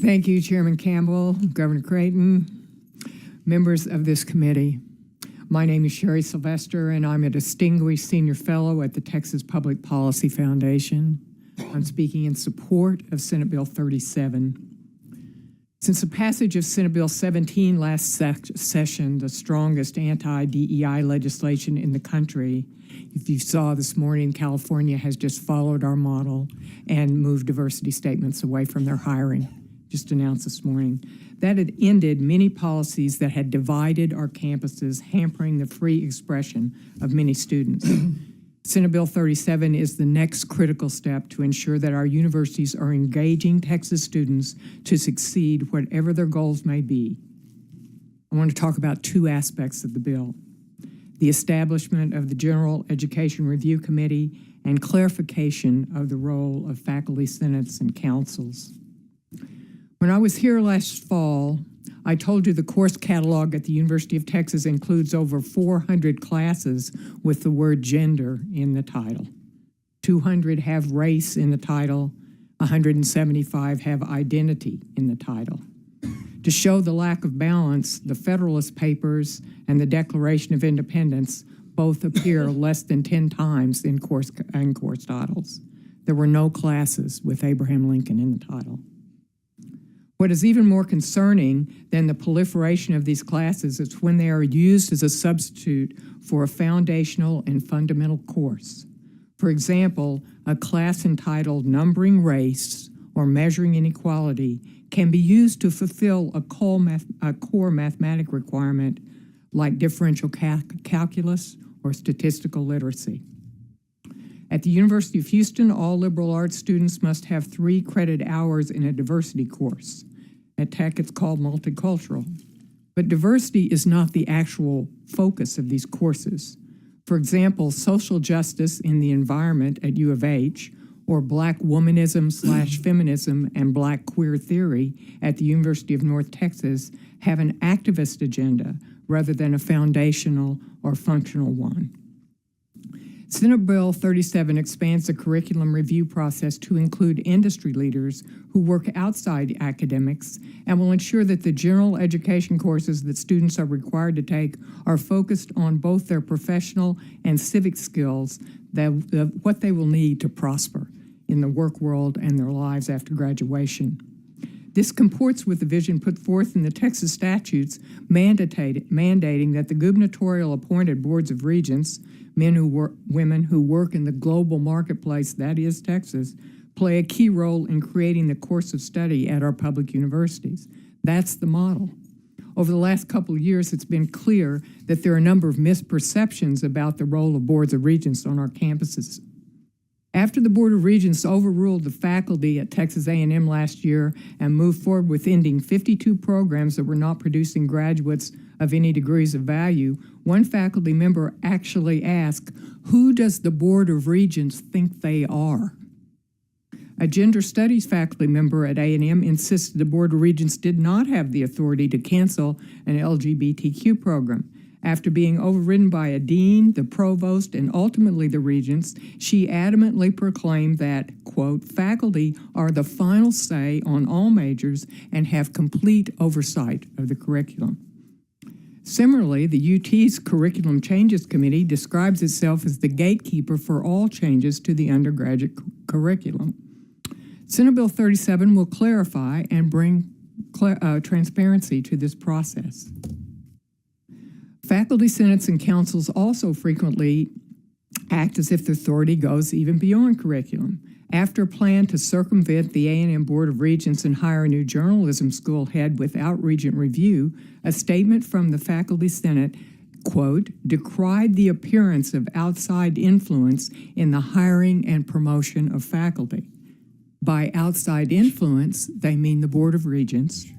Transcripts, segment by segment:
Thank you, Chairman Campbell, Governor Creighton, members of this committee. My name is Sherry Sylvester, and I'm a distinguished senior fellow at the Texas Public Policy Foundation. I'm speaking in support of Senate Bill 37. Since the passage of Senate Bill 17 last session, the strongest anti-DEI legislation in the country, if you saw this morning, California has just followed our model and moved diversity statements away from their hiring, just announced this morning. That had ended many policies that had divided our campuses, hampering the free expression of many students. Senate Bill 37 is the next critical step to ensure that our universities are engaging Texas students to succeed whatever their goals may be. I want to talk about two aspects of the bill: the establishment of the General Education Review Committee and clarification of the role of faculty senates and councils. When I was here last fall, I told you the course catalog at the University of Texas includes over 400 classes with the word gender in the title. 200 have race in the title, 175 have identity in the title. To show the lack of balance, the Federalist Papers and the Declaration of Independence both appear less than 10 times in course titles. There were no classes with Abraham Lincoln in the title. What is even more concerning than the proliferation of these classes is when they are used as a substitute for a foundational and fundamental course. For example, a class entitled Numbering Race or Measuring Inequality can be used to fulfill a core mathematic requirement like differential calculus or statistical literacy. At the University of Houston, all liberal arts students must have 3 credit hours in a diversity course. At Tech, it's called multicultural. But diversity is not the actual focus of these courses. For example, social justice in the environment at U of H, or Black womanism/feminism and Black queer theory at the University of North Texas have an activist agenda rather than a foundational or functional one. Senate Bill 37 expands the curriculum review process to include industry leaders who work outside academics and will ensure that the general education courses that students are required to take are focused on both their professional and civic skills, what they will need to prosper in the work world and their lives after graduation. This comports with the vision put forth in the Texas statutes mandating that the gubernatorial appointed boards of regents, women who work in the global marketplace that is Texas, play a key role in creating the course of study at our public universities. That's the model. Over the last couple of years, it's been clear that there are a number of misperceptions about the role of boards of regents on our campuses. After the Board of Regents overruled the faculty at Texas A&M last year and moved forward with ending 52 programs that were not producing graduates of any degrees of value, one faculty member actually asked, "Who does the Board of Regents think they are?" A gender studies faculty member at A&M insisted the Board of Regents did not have the authority to cancel an LGBTQ program. After being overridden by a dean, the provost, and ultimately the regents, she adamantly proclaimed that, quote, faculty are the final say on all majors and have complete oversight of the curriculum. Similarly, the UT's Curriculum Changes Committee describes itself as the gatekeeper for all changes to the undergraduate curriculum. Senate Bill 37 will clarify and bring transparency to this process. Faculty senates and councils also frequently act as if the authority goes even beyond curriculum. After a plan to circumvent the A&M Board of Regents and hire a new journalism school head without regent review, a statement from the faculty senate, quote, decried the appearance of outside influence in the hiring and promotion of faculty. By outside influence, they mean the Board of Regents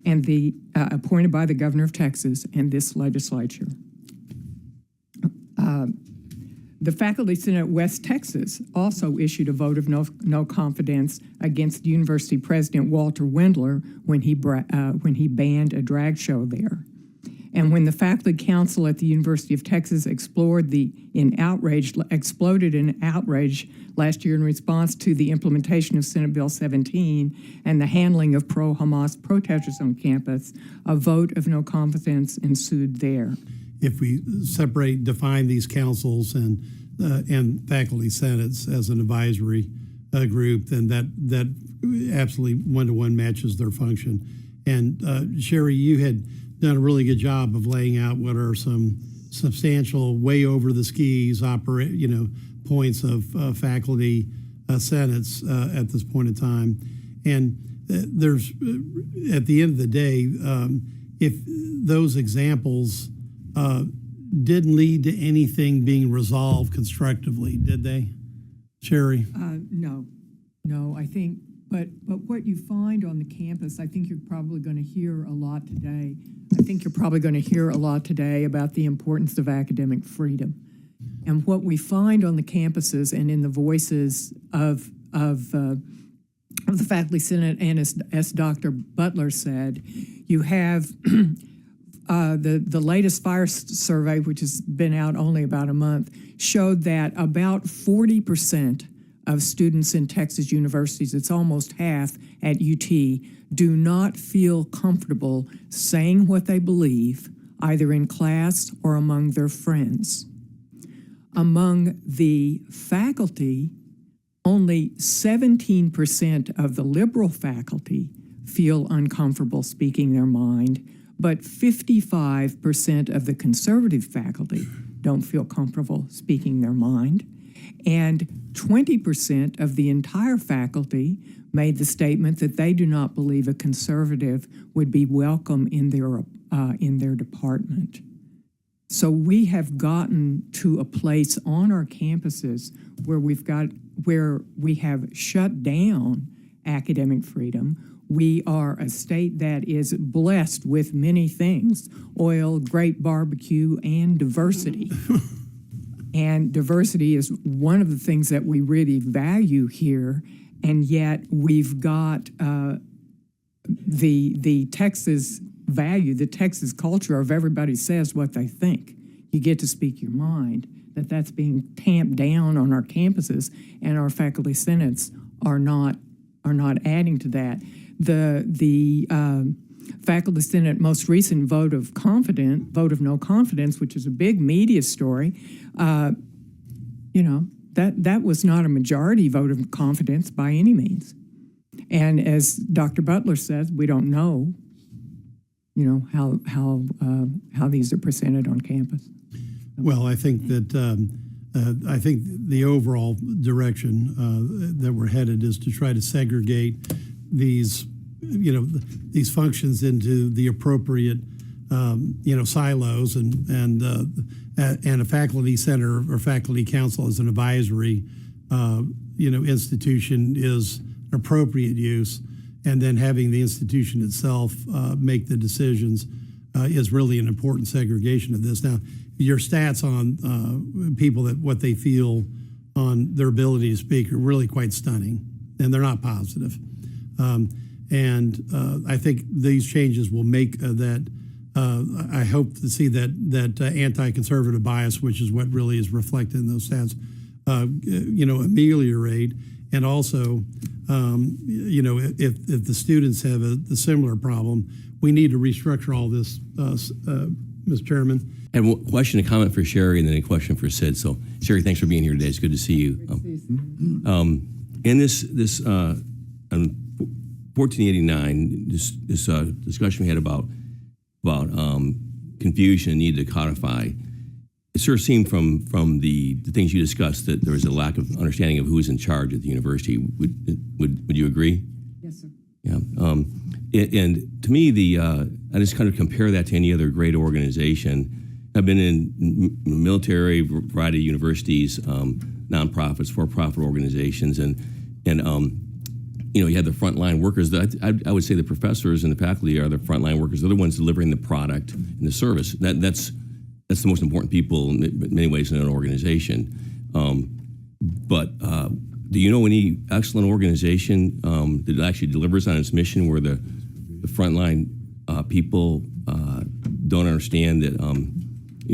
and the appointed by the governor of Texas and this legislature. The faculty senate at West Texas also issued a vote of no confidence against university president Walter Wendler when he banned a drag show there. And when the faculty council at the University of Texas exploded in outrage last year in response to the implementation of Senate Bill 17 and the handling of pro-Hamas protesters on campus, a vote of no confidence ensued there. If we define these councils and faculty senates as an advisory group, then that absolutely one-to-one matches their function. And Sherry, you had done a really good job of laying out what are some substantial, way over the skis, points of faculty senates at this point in time. And there's, at the end of the day, if those examples didn't lead to anything being resolved constructively, did they, Sherry? No, I think, but what you find on the campus, I think you're probably going to hear a lot today. I think you're probably going to hear a lot today about the importance of academic freedom. And what we find on the campuses and in the voices of the faculty senate, and as Dr. Butler said, you have the latest fire survey, which has been out only about a month, showed that about 40% of students in Texas universities, it's almost half at UT, do not feel comfortable saying what they believe, either in class or among their friends. Among the faculty, only 17% of the liberal faculty feel uncomfortable speaking their mind, but 55% of the conservative faculty don't feel comfortable speaking their mind. And 20% of the entire faculty made the statement that they do not believe a conservative would be welcome in their department. So we have gotten to a place on our campuses where we have shut down academic freedom. We are a state that is blessed with many things: oil, great barbecue, and diversity. And diversity is one of the things that we really value here, and yet we've got the Texas value, the Texas culture of everybody says what they think. You get to speak your mind, that's being tamped down on our campuses, and our faculty senates are not adding to that. The faculty senate most recent vote of no confidence, which is a big media story, that was not a majority vote of confidence by any means. And as Dr. Butler says, we don't know, how these are presented on campus. Well, I think that the overall direction that we're headed is to try to segregate these functions into the appropriate silos, and a faculty center or faculty council as an advisory institution is an appropriate use, and then having the institution itself make the decisions is really an important segregation of this. Now, your stats on people what they feel on their ability to speak are really quite stunning, and they're not positive. And I think these changes will make that. I hope to see that anti-conservative bias, which is what really is reflected in those stats, ameliorate. And also, if the students have a similar problem, we need to restructure all this, Mr. Chairman. I have one question, a comment for Sherry, and then a question for Sid. So, Sherry, thanks for being here today. It's good to see you. In this 1489, this discussion we had about confusion and need to codify, it sort of seemed from the things you discussed that there was a lack of understanding of who was in charge at the university. Would you agree? Yes, sir. Yeah. And to me, I just kind of compare that to any other great organization. I've been in military, variety of universities, nonprofits, for-profit organizations, and you have the frontline workers. I would say the professors and the faculty are the frontline workers. They're the ones delivering the product and the service. That's the most important people in many ways in an organization. But do you know any excellent organization that actually delivers on its mission, where the frontline people don't understand that,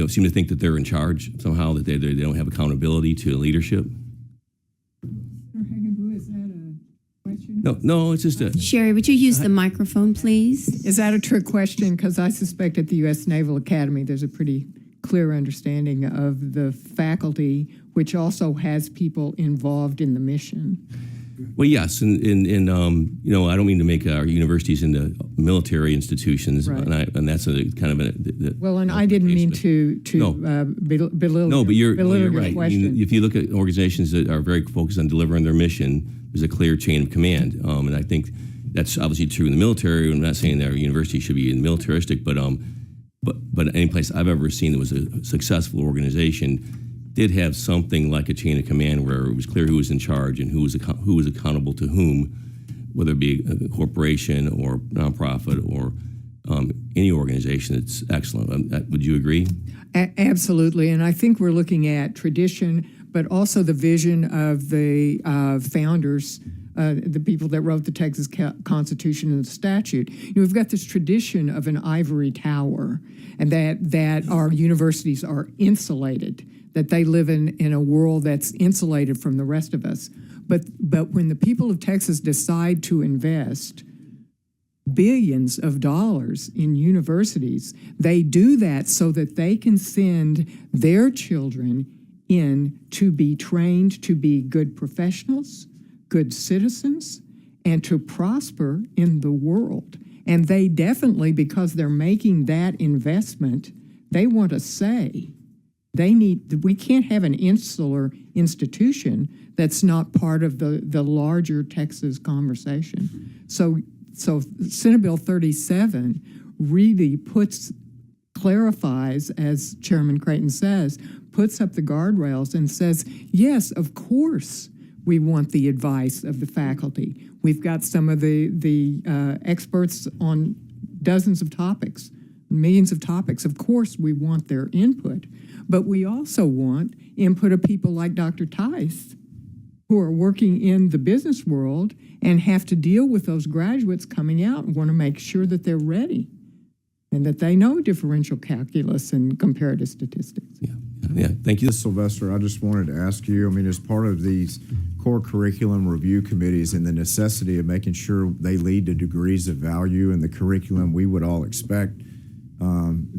seem to think that they're in charge somehow, that they don't have accountability to leadership. Is that a question? No, it's just a. Sherry, would you use the microphone, please? Is that a trick question? Because I suspect at the U.S. Naval Academy, there's a pretty clear understanding of the faculty, which also has people involved in the mission. Well, yes, and I don't mean to make our universities into military institutions, Right. and that's a kind of a. Well, and I didn't mean to No. belittle. No, but you're belittle your right. question. If you look at organizations that are very focused on delivering their mission, there's a clear chain of command, and I think that's obviously true in the military. I'm not saying that our university should be militaristic, but any place I've ever seen that was a successful organization did have something like a chain of command where it was clear who was in charge and who was accountable to whom, whether it be a corporation or nonprofit or any organization. It's excellent. Would you agree? Absolutely, and I think we're looking at tradition, but also the vision of the founders, the people that wrote the Texas Constitution and the statute. We've got this tradition of an ivory tower, and that our universities are insulated, that they live in a world that's insulated from the rest of us. But when the people of Texas decide to invest billions of dollars in universities, they do that so that they can send their children in to be trained to be good professionals, good citizens, and to prosper in the world. And they definitely, because they're making that investment, they want to say, we can't have an insular institution that's not part of the larger Texas conversation. So Senate Bill 37 really clarifies, as Chairman Creighton says, puts up the guardrails and says, yes, of course, we want the advice of the faculty. We've got some of the experts on dozens of topics, millions of topics. Of course, we want their input. But we also want input of people like Dr. Tice, who are working in the business world and have to deal with those graduates coming out and want to make sure that they're ready and that they know differential calculus and comparative statistics. Yeah. Thank you. Sylvester, I just wanted to ask you, as part of these core curriculum review committees and the necessity of making sure they lead to degrees of value in the curriculum we would all expect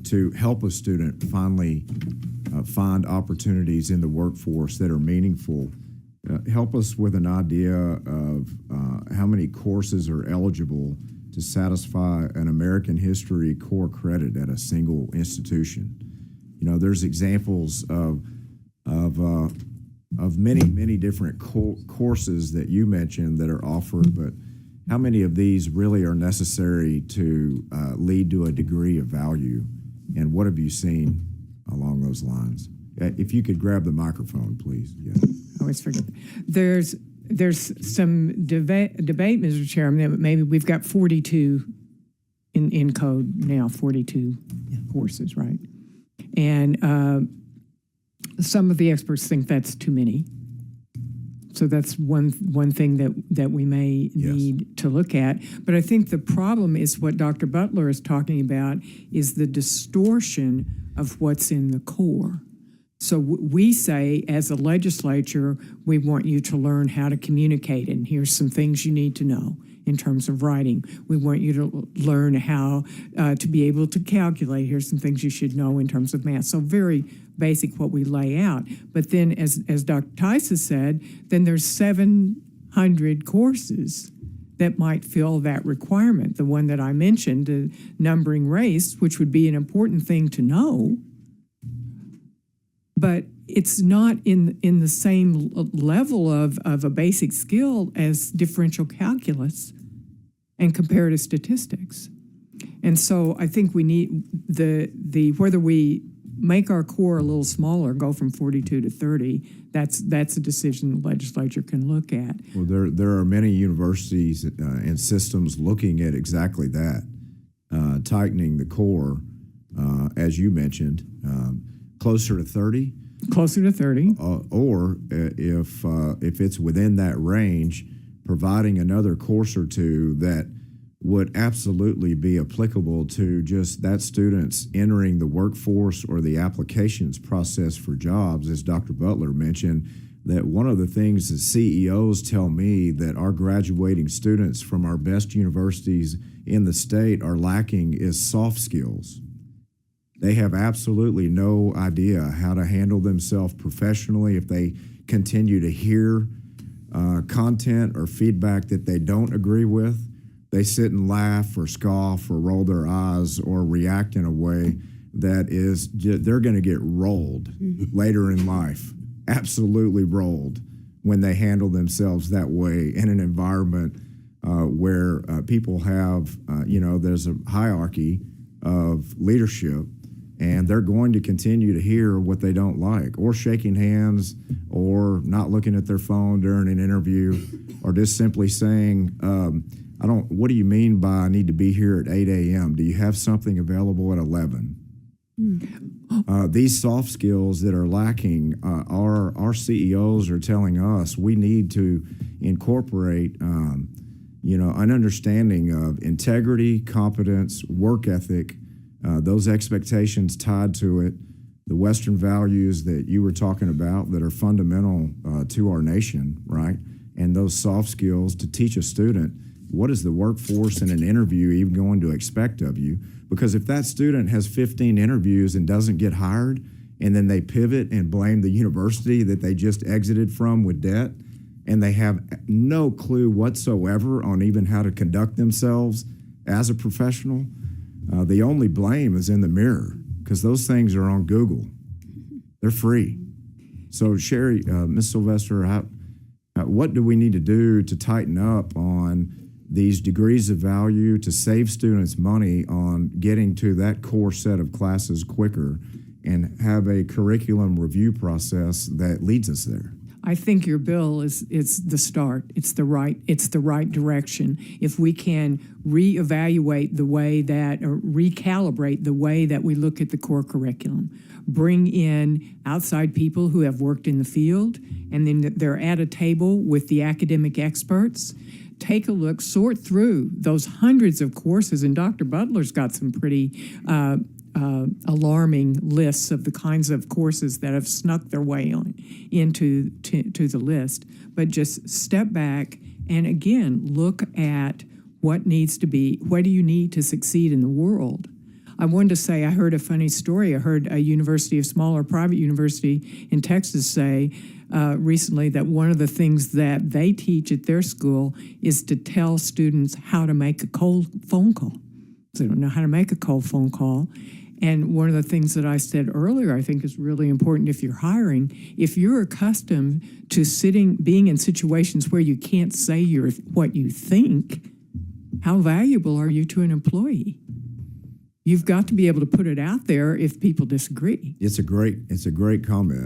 to help a student finally find opportunities in the workforce that are meaningful. Help us with an idea of how many courses are eligible to satisfy an American history core credit at a single institution. There's examples of many different courses that you mentioned that are offered, but how many of these really are necessary to lead to a degree of value? And what have you seen along those lines? If you could grab the microphone, please. Yeah. I always forget. There's some debate, Mr. Chairman, that maybe we've got 42 in code now, 42 courses, right? And some of the experts think that's too many. So that's one thing that we may need to look at. But I think the problem is what Dr. Butler is talking about is the distortion of what's in the core. So we say, as a legislature, we want you to learn how to communicate, and here's some things you need to know in terms of writing. We want you to learn how to be able to calculate. Here's some things you should know in terms of math. So very basic what we lay out. But then, as Dr. Tice has said, then there's 700 courses that might fill that requirement. The one that I mentioned, numbering race, which would be an important thing to know, but it's not in the same level of a basic skill as differential calculus and comparative statistics. And so I think we need the whether we make our core a little smaller, go from 42 to 30, that's a decision the legislature can look at. Well, there are many universities and systems looking at exactly that, tightening the core, as you mentioned, closer to 30. Closer to 30. Or if it's within that range, providing another course or two that would absolutely be applicable to just that students entering the workforce or the applications process for jobs. As Dr. Butler mentioned, that one of the things that CEOs tell me that our graduating students from our best universities in the state are lacking is soft skills. They have absolutely no idea how to handle themselves professionally if they continue to hear content or feedback that they don't agree with. They sit and laugh or scoff or roll their eyes or react in a way that is, they're going to get rolled later in life, absolutely rolled, when they handle themselves that way in an environment where people have, there's a hierarchy of leadership, and they're going to continue to hear what they don't like, or shaking hands, or not looking at their phone during an interview, or just simply saying, what do you mean by I need to be here at 8 a.m.? Do you have something available at 11? These soft skills that are lacking, our CEOs are telling us we need to incorporate, an understanding of integrity, competence, work ethic, those expectations tied to it, the Western values that you were talking about that are fundamental to our nation, right? And those soft skills to teach a student what is the workforce in an interview even going to expect of you? Because if that student has 15 interviews and doesn't get hired, and then they pivot and blame the university that they just exited from with debt, and they have no clue whatsoever on even how to conduct themselves as a professional, the only blame is in the mirror, because those things are on Google. They're free. So Sherry, Ms. Sylvester, what do we need to do to tighten up on these degrees of value to save students money on getting to that core set of classes quicker and have a curriculum review process that leads us there? I think your bill it's the start. It's the right direction. If we can reevaluate the way that, or recalibrate the way that we look at the core curriculum, bring in outside people who have worked in the field, and then they're at a table with the academic experts. Take a look, sort through those hundreds of courses, and Dr. Butler's got some pretty alarming lists of the kinds of courses that have snuck their way into the list. But just step back and again look at what do you need to succeed in the world. I wanted to say I heard a funny story. I heard a smaller private university in Texas say recently that one of the things that they teach at their school is to tell students how to make a cold phone call. So they don't know how to make a cold phone call. And one of the things that I said earlier, I think is really important if you're hiring, if you're accustomed to being in situations where you can't say what you think, how valuable are you to an employee? You've got to be able to put it out there if people disagree. It's a great comment.